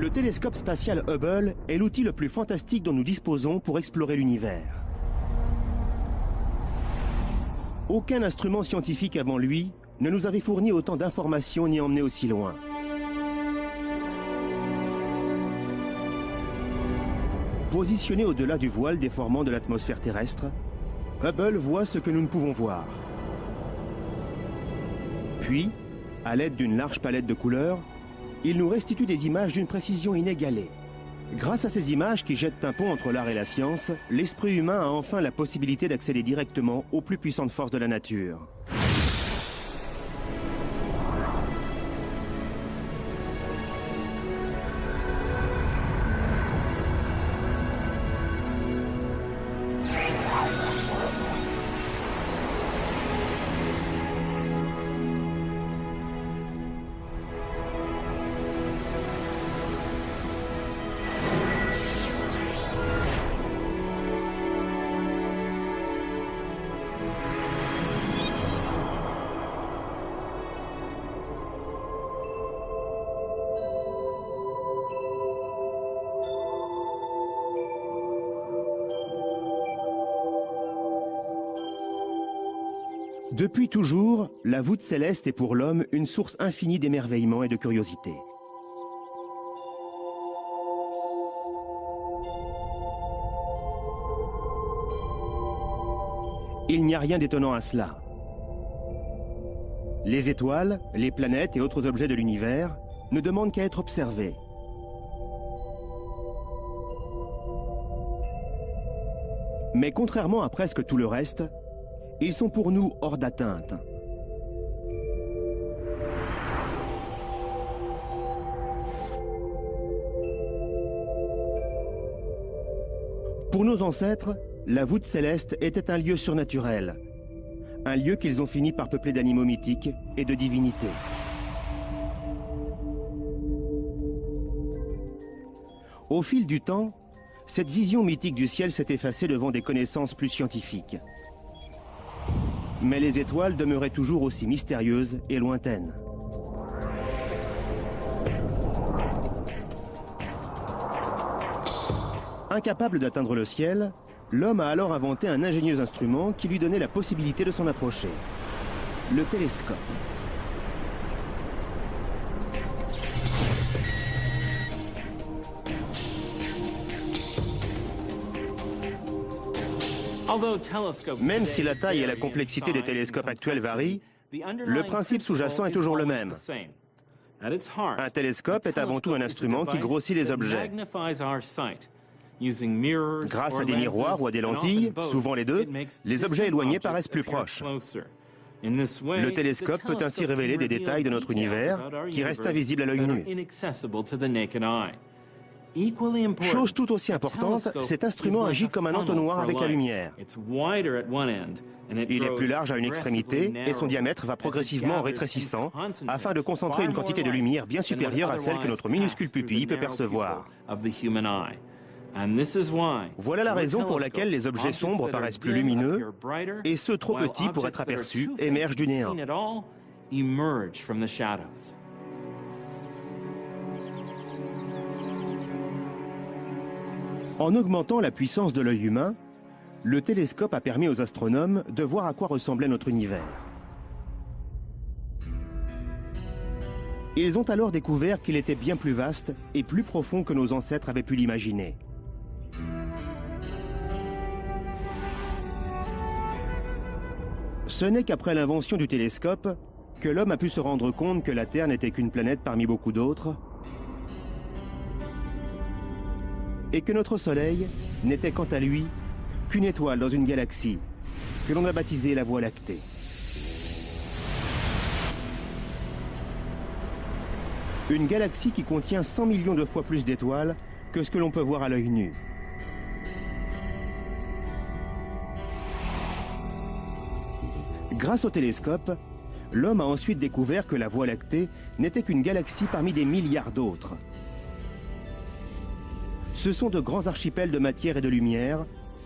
Le télescope spatial Hubble est l'outil le plus fantastique dont nous disposons pour explorer l'univers. Aucun instrument scientifique avant lui ne nous avait fourni autant d'informations ni emmené aussi loin. Positionné au-delà du voile déformant de l'atmosphère terrestre, Hubble voit ce que nous ne pouvons voir. Puis, à l'aide d'une large palette de couleurs, il nous restitue des images d'une précision inégalée. Grâce à ces images qui jettent un pont entre l'art et la science, l'esprit humain a enfin la possibilité d'accéder directement aux plus puissantes forces de la nature. Depuis toujours, la voûte céleste est pour l'homme une source infinie d'émerveillement et de curiosité. Il n'y a rien d'étonnant à cela. Les étoiles, les planètes et autres objets de l'univers ne demandent qu'à être observés. Mais contrairement à presque tout le reste, ils sont pour nous hors d'atteinte. Pour nos ancêtres, la voûte céleste était un lieu surnaturel, un lieu qu'ils ont fini par peupler d'animaux mythiques et de divinités. Au fil du temps, cette vision mythique du ciel s'est effacée devant des connaissances plus scientifiques. Mais les étoiles demeuraient toujours aussi mystérieuses et lointaines. Incapable d'atteindre le ciel, l'homme a alors inventé un ingénieux instrument qui lui donnait la possibilité de s'en approcher. Le télescope. Même si la taille et la complexité des télescopes actuels varient, le principe sous-jacent est toujours le même. Un télescope est avant tout un instrument qui grossit les objets. Grâce à des miroirs ou à des lentilles, souvent les deux, les objets éloignés paraissent plus proches. Le télescope peut ainsi révéler des détails de notre univers qui restent invisibles à l'œil nu. Chose tout aussi importante, cet instrument agit comme un entonnoir avec la lumière. Il est plus large à une extrémité et son diamètre va progressivement en rétrécissant afin de concentrer une quantité de lumière bien supérieure à celle que notre minuscule pupille peut percevoir. Voilà la raison pour laquelle les objets sombres paraissent plus lumineux et ceux trop petits pour être aperçus émergent du néant. En augmentant la puissance de l'œil humain, le télescope a permis aux astronomes de voir à quoi ressemblait notre univers. Ils ont alors découvert qu'il était bien plus vaste et plus profond que nos ancêtres avaient pu l'imaginer. Ce n'est qu'après l'invention du télescope que l'homme a pu se rendre compte que la Terre n'était qu'une planète parmi beaucoup d'autres et que notre Soleil n'était quant à lui qu'une étoile dans une galaxie que l'on a baptisée la Voie lactée. Une galaxie qui contient 100 millions de fois plus d'étoiles que ce que l'on peut voir à l'œil nu. Grâce au télescope, l'homme a ensuite découvert que la Voie lactée n'était qu'une galaxie parmi des milliards d'autres. Ce sont de grands archipels de matière et de lumière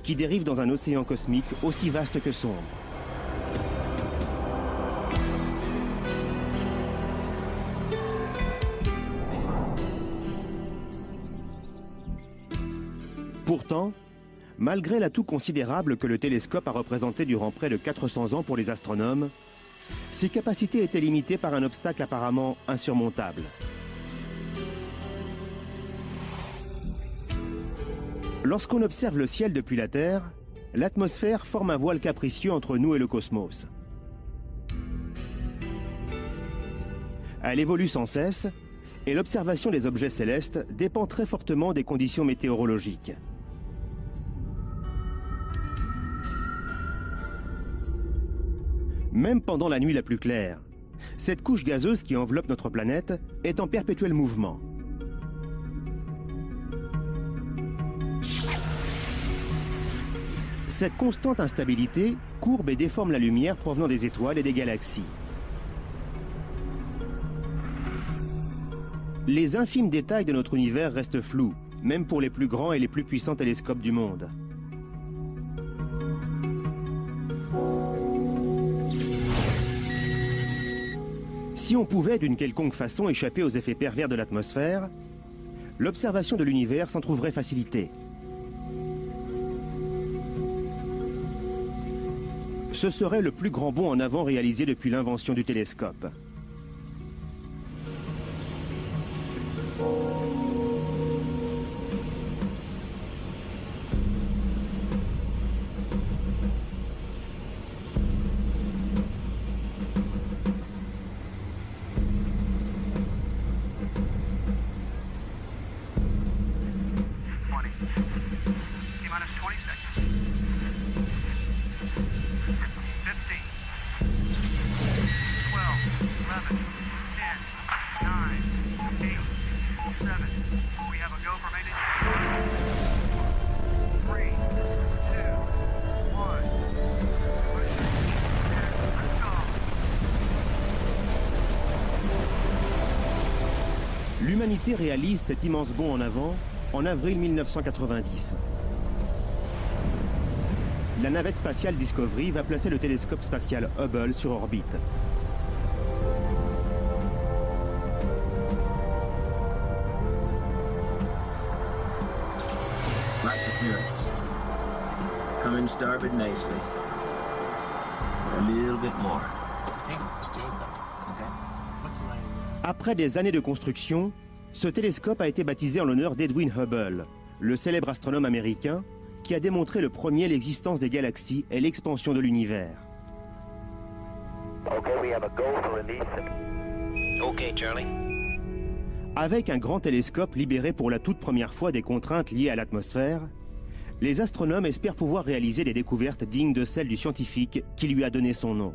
qui dérivent dans un océan cosmique aussi vaste que sombre. Pourtant, malgré l'atout considérable que le télescope a représenté durant près de 400 ans pour les astronomes, ses capacités étaient limitées par un obstacle apparemment insurmontable. Lorsqu'on observe le ciel depuis la Terre, l'atmosphère forme un voile capricieux entre nous et le cosmos. Elle évolue sans cesse et l'observation des objets célestes dépend très fortement des conditions météorologiques. Même pendant la nuit la plus claire, cette couche gazeuse qui enveloppe notre planète est en perpétuel mouvement. Cette constante instabilité courbe et déforme la lumière provenant des étoiles et des galaxies. Les infimes détails de notre univers restent flous, même pour les plus grands et les plus puissants télescopes du monde. Si on pouvait d'une quelconque façon échapper aux effets pervers de l'atmosphère, l'observation de l'univers s'en trouverait facilitée. Ce serait le plus grand bond en avant réalisé depuis l'invention du télescope. L'humanité réalise cet immense bond en avant en avril 1990. La navette spatiale Discovery va placer le télescope spatial Hubble sur orbite. Lights appearance. Coming starboard nicely. A little bit more. Okay, let's do it then. Okay. What's my... Après des années de construction, ce télescope a été baptisé en l'honneur d'Edwin Hubble, le célèbre astronome américain qui a démontré le premier l'existence des galaxies et l'expansion de l'univers. Okay, we have a go for release. Okay, Charlie. Avec un grand télescope libéré pour la toute première fois des contraintes liées à l'atmosphère, les astronomes espèrent pouvoir réaliser des découvertes dignes de celles du scientifique qui lui a donné son nom.